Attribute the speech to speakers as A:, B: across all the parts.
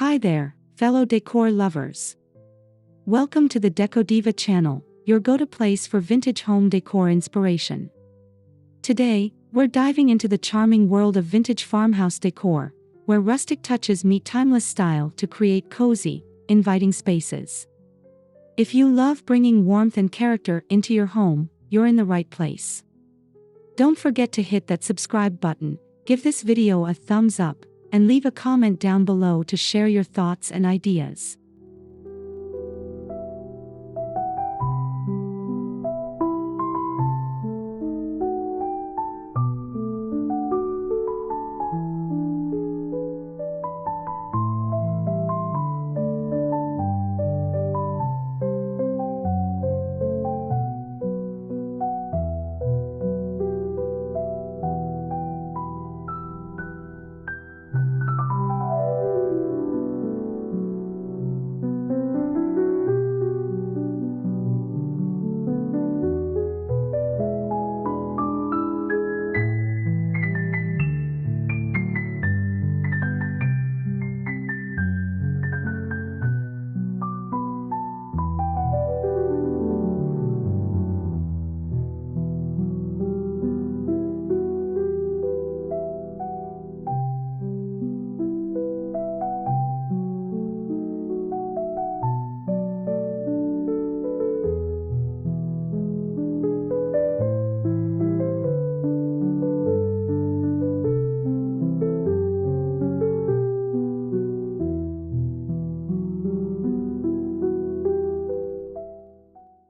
A: Hi there, fellow decor lovers. Welcome to the Deco Diva channel, your go-to place for vintage home decor inspiration. Today, we're diving into the charming world of vintage farmhouse decor, where rustic touches meet timeless style to create cozy, inviting spaces. If you love bringing warmth and character into your home, you're in the right place. Don't forget to hit that subscribe button, give this video a thumbs up, and leave a comment down below to share your thoughts and ideas.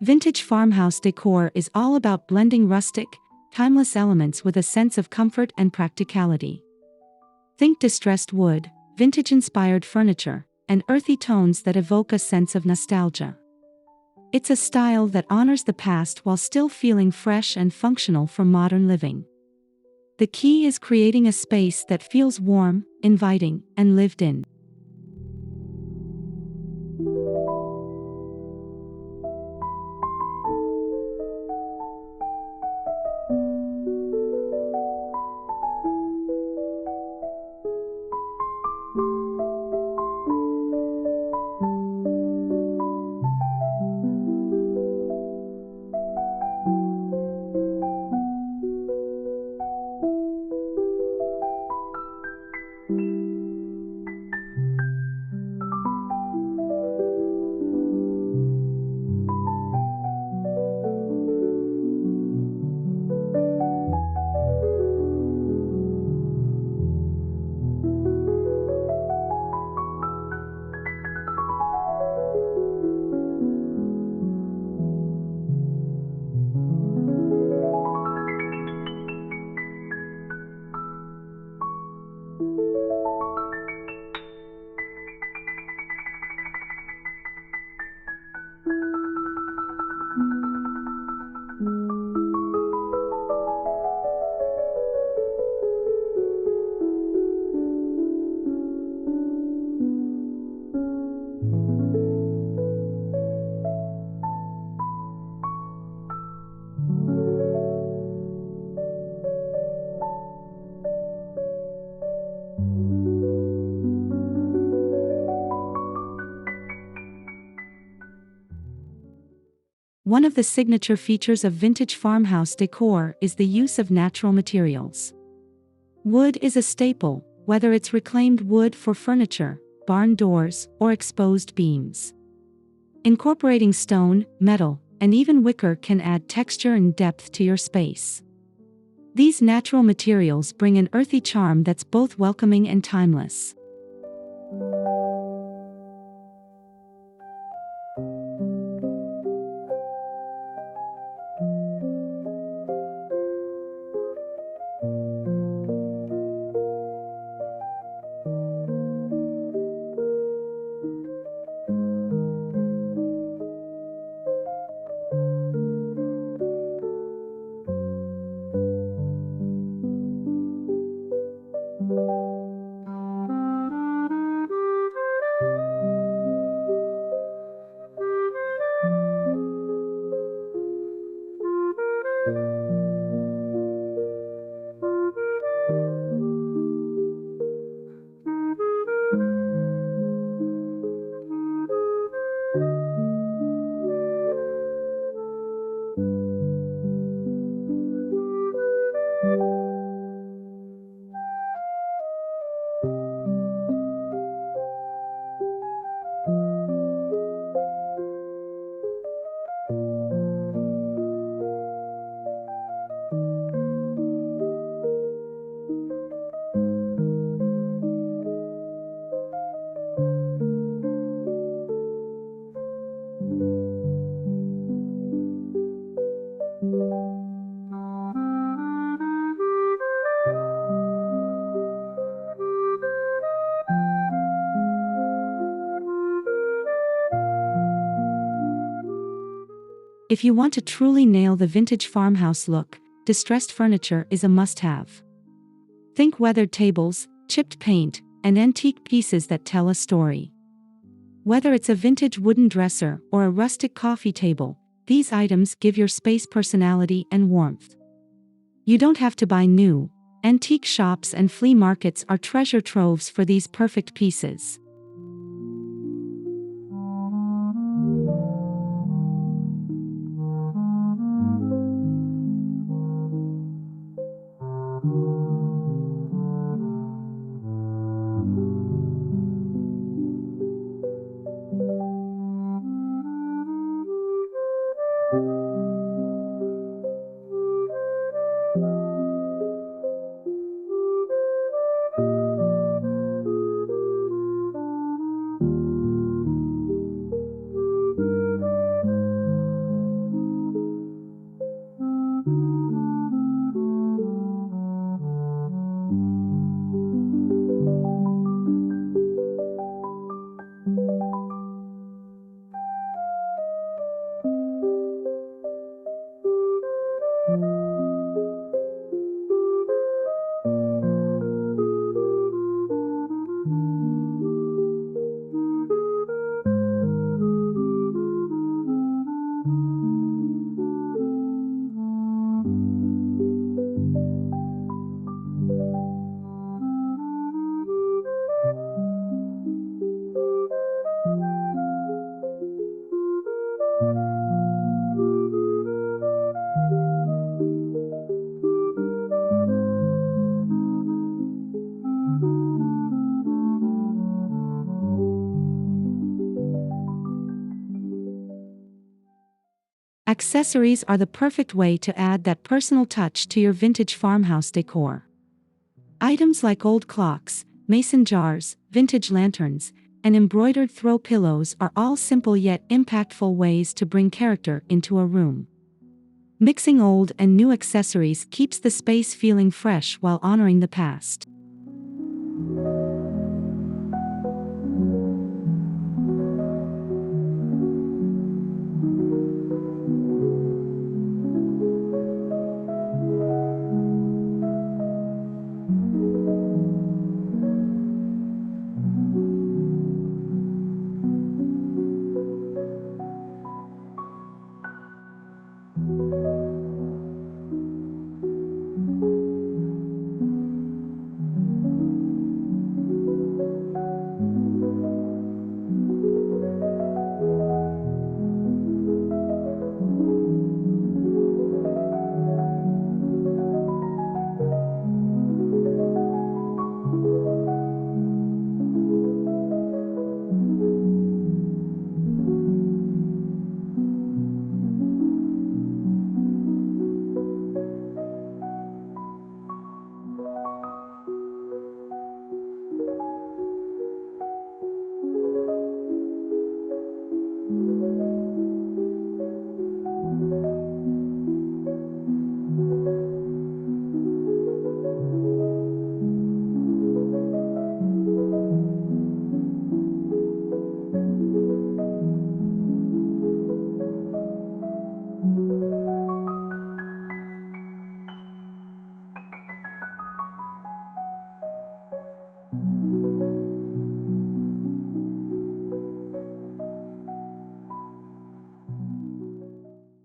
A: Vintage farmhouse decor is all about blending rustic, timeless elements with a sense of comfort and practicality. Think distressed wood, vintage-inspired furniture, and earthy tones that evoke a sense of nostalgia. It's a style that honors the past while still feeling fresh and functional for modern living. The key is creating a space that feels warm, inviting, and lived in. One of the signature features of vintage farmhouse decor is the use of natural materials. Wood is a staple, whether it's reclaimed wood for furniture, barn doors, or exposed beams. Incorporating stone, metal, and even wicker can add texture and depth to your space. These natural materials bring an earthy charm that's both welcoming and timeless. If you want to truly nail the vintage farmhouse look, distressed furniture is a must-have. Think weathered tables, chipped paint, and antique pieces that tell a story. Whether it's a vintage wooden dresser or a rustic coffee table, these items give your space personality and warmth. You don't have to buy new. Antique shops and flea markets are treasure troves for these perfect pieces. Accessories are the perfect way to add that personal touch to your vintage farmhouse decor. Items like old clocks, mason jars, vintage lanterns, and embroidered throw pillows are all simple yet impactful ways to bring character into a room. Mixing old and new accessories keeps the space feeling fresh while honoring the past.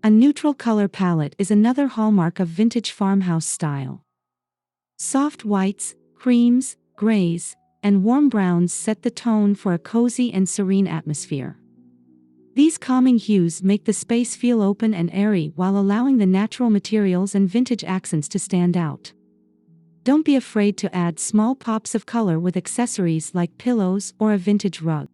A: A neutral color palette is another hallmark of vintage farmhouse style. Soft whites, creams, grays, and warm browns set the tone for a cozy and serene atmosphere. These calming hues make the space feel open and airy while allowing the natural materials and vintage accents to stand out. Don't be afraid to add small pops of color with accessories like pillows or a vintage rug.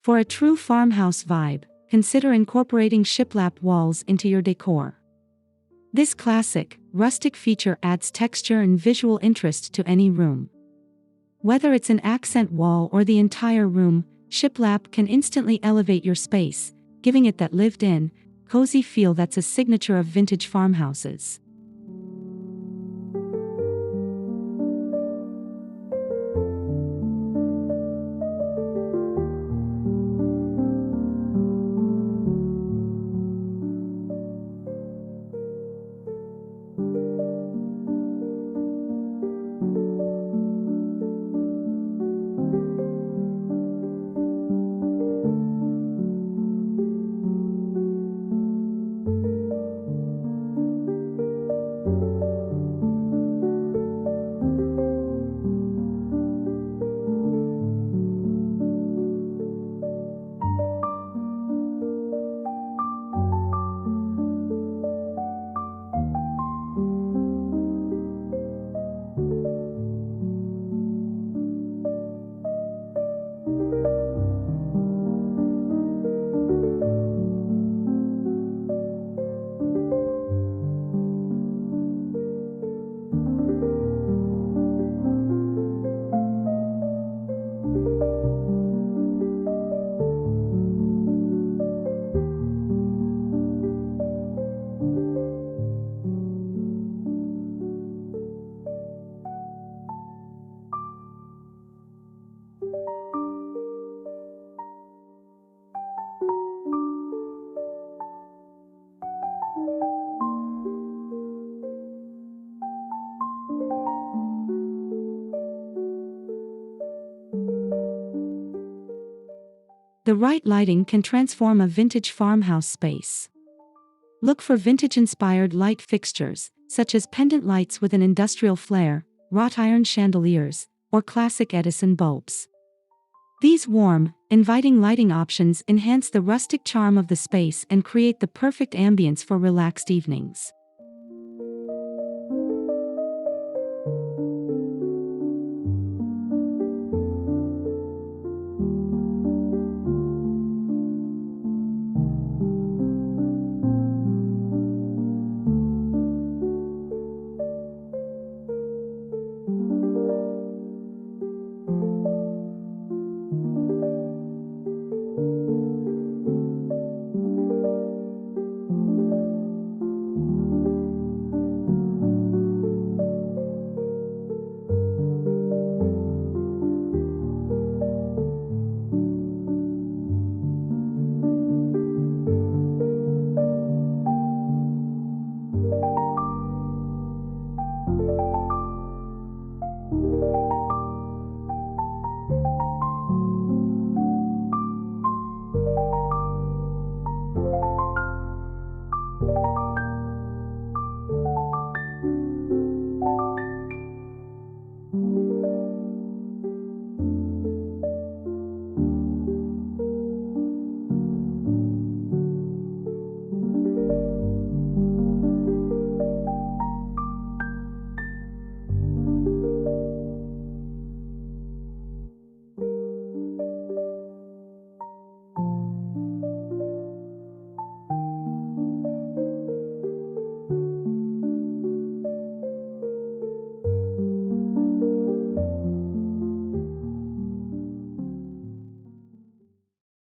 A: For a true farmhouse vibe, consider incorporating shiplap walls into your decor. This classic, rustic feature adds texture and visual interest to any room. Whether it's an accent wall or the entire room, shiplap can instantly elevate your space, giving it that lived-in, cozy feel that's a signature of vintage farmhouses. The right lighting can transform a vintage farmhouse space. Look for vintage-inspired light fixtures, such as pendant lights with an industrial flair, wrought-iron chandeliers, or classic Edison bulbs. These warm, inviting lighting options enhance the rustic charm of the space and create the perfect ambience for relaxed evenings.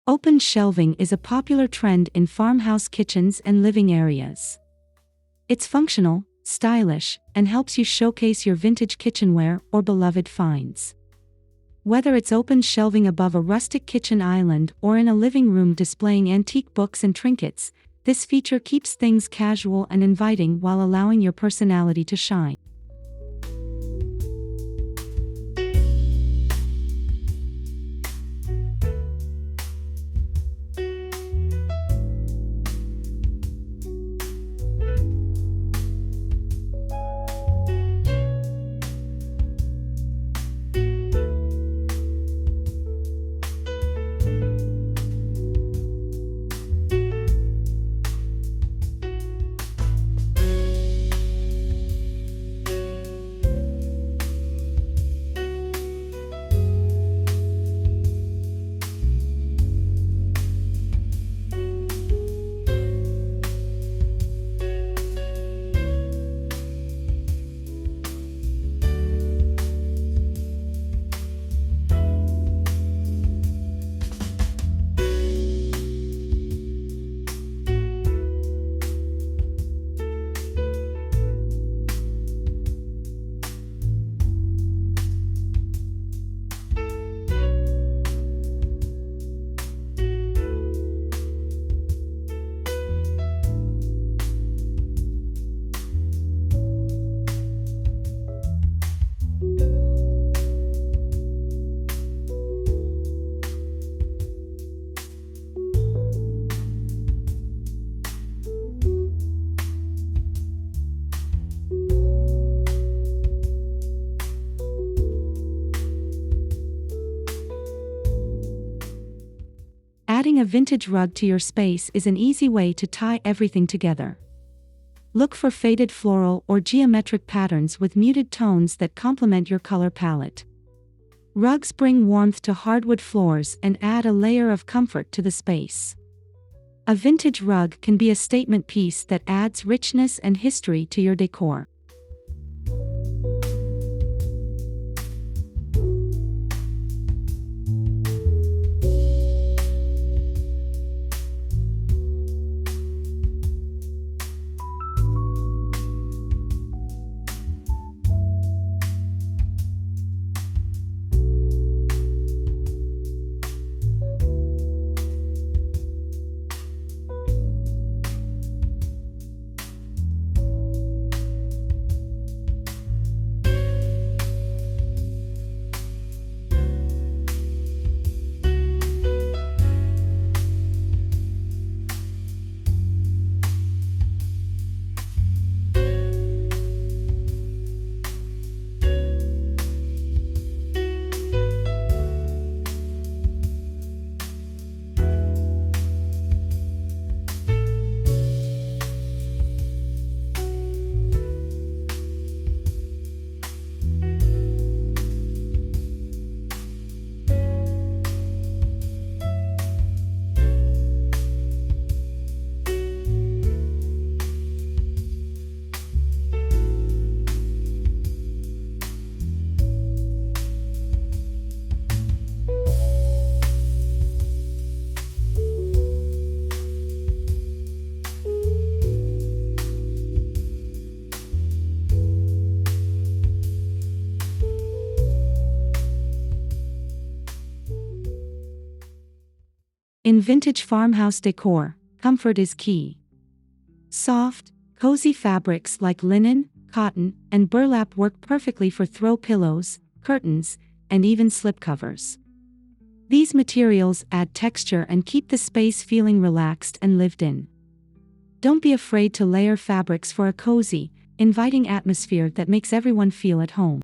A: Open shelving is a popular trend in farmhouse kitchens and living areas. It's functional, stylish, and helps you showcase your vintage kitchenware or beloved finds. Whether it's open shelving above a rustic kitchen island or in a living room displaying antique books and trinkets, this feature keeps things casual and inviting while allowing your personality to shine. Adding a vintage rug to your space is an easy way to tie everything together. Look for faded floral or geometric patterns with muted tones that complement your color palette. Rugs bring warmth to hardwood floors and add a layer of comfort to the space. A vintage rug can be a statement piece that adds richness and history to your decor. In vintage farmhouse decor, comfort is key. Soft, cozy fabrics like linen, cotton, and burlap work perfectly for throw pillows, curtains, and even slipcovers. These materials add texture and keep the space feeling relaxed and lived in. Don't be afraid to layer fabrics for a cozy, inviting atmosphere that makes everyone feel at home.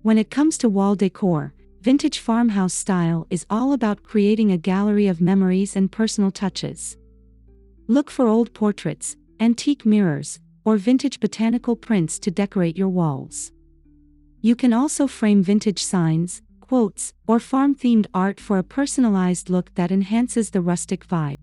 A: When it comes to wall decor, vintage farmhouse style is all about creating a gallery of memories and personal touches. Look for old portraits, antique mirrors, or vintage botanical prints to decorate your walls. You can also frame vintage signs, quotes, or farm-themed art for a personalized look that enhances the rustic vibe.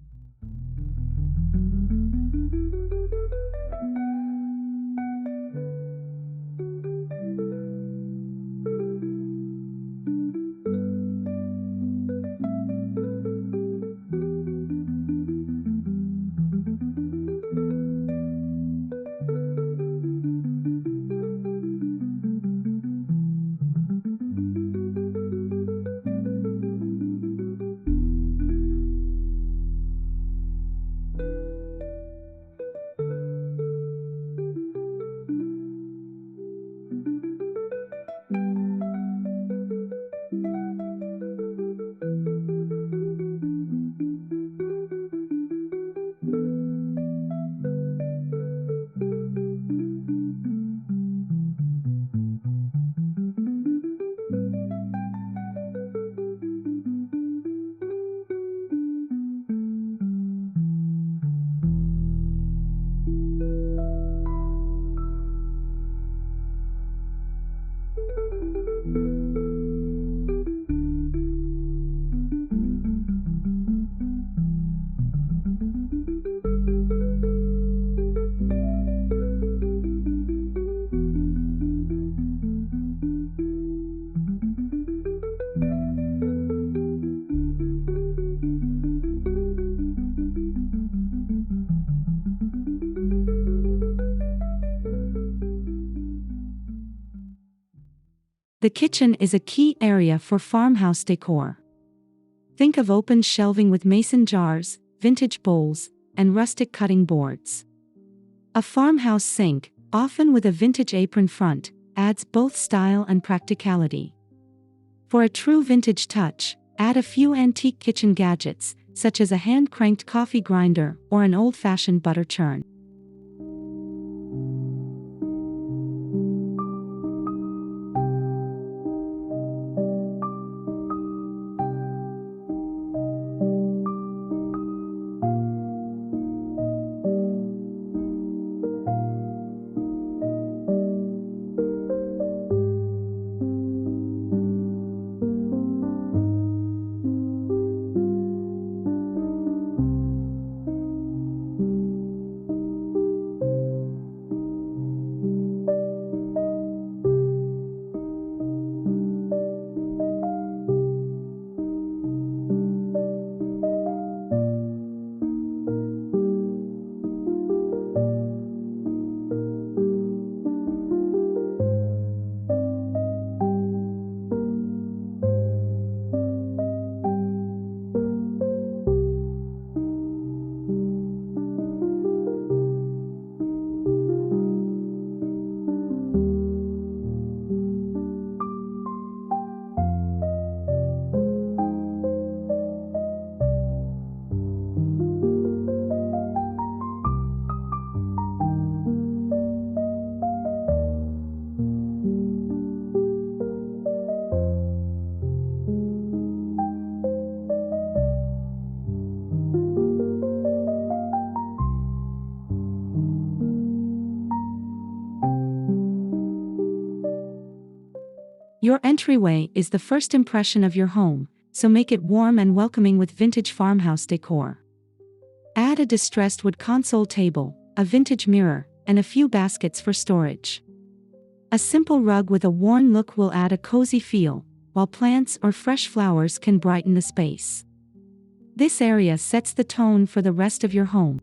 A: The kitchen is a key area for farmhouse decor. Think of open shelving with mason jars, vintage bowls, and rustic cutting boards. A farmhouse sink, often with a vintage apron front, adds both style and practicality. For a true vintage touch, add a few antique kitchen gadgets, such as a hand-cranked coffee grinder or an old-fashioned butter churn. Your entryway is the first impression of your home, so make it warm and welcoming with vintage farmhouse decor. Add a distressed wood console table, a vintage mirror, and a few baskets for storage. A simple rug with a worn look will add a cozy feel, while plants or fresh flowers can brighten the space. This area sets the tone for the rest of your home.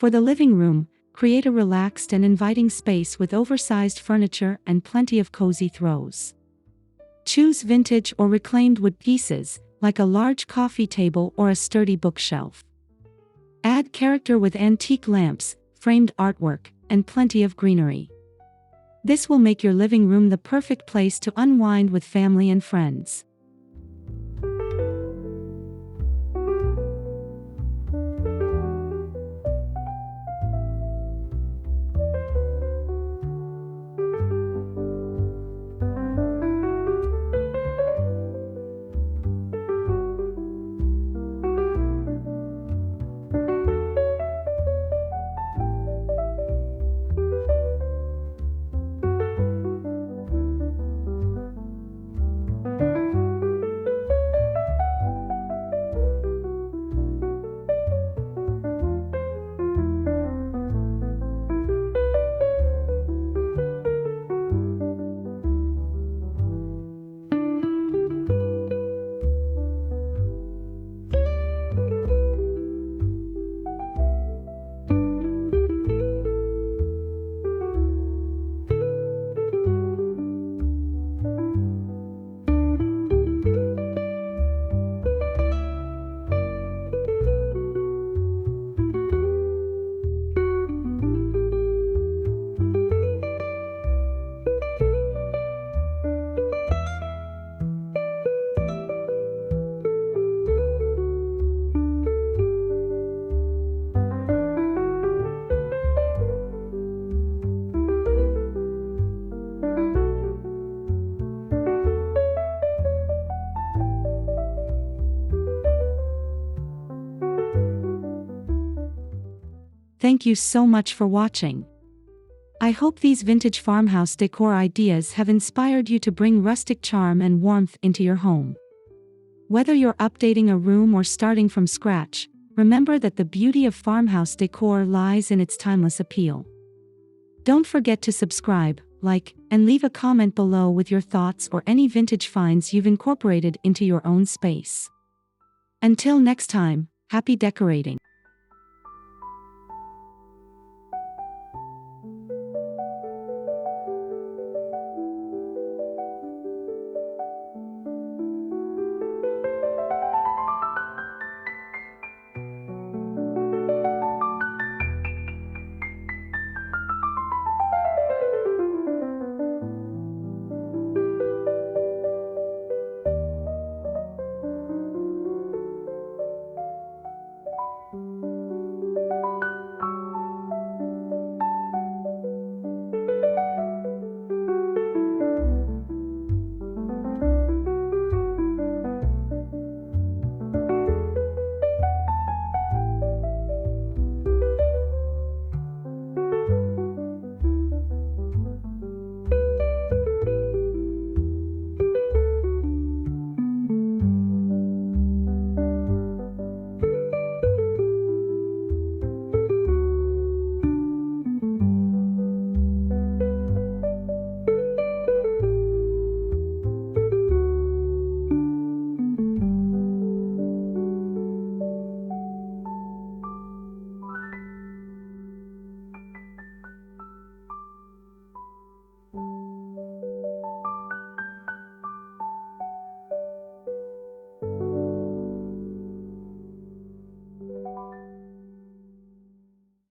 A: For the living room, create a relaxed and inviting space with oversized furniture and plenty of cozy throws. Choose vintage or reclaimed wood pieces, like a large coffee table or a sturdy bookshelf. Add character with antique lamps, framed artwork, and plenty of greenery. This will make your living room the perfect place to unwind with family and friends. Thank you so much for watching. I hope these vintage farmhouse decor ideas have inspired you to bring rustic charm and warmth into your home. Whether you're updating a room or starting from scratch, remember that the beauty of farmhouse decor lies in its timeless appeal. Don't forget to subscribe, like, and leave a comment below with your thoughts or any vintage finds you've incorporated into your own space. Until next time, happy decorating.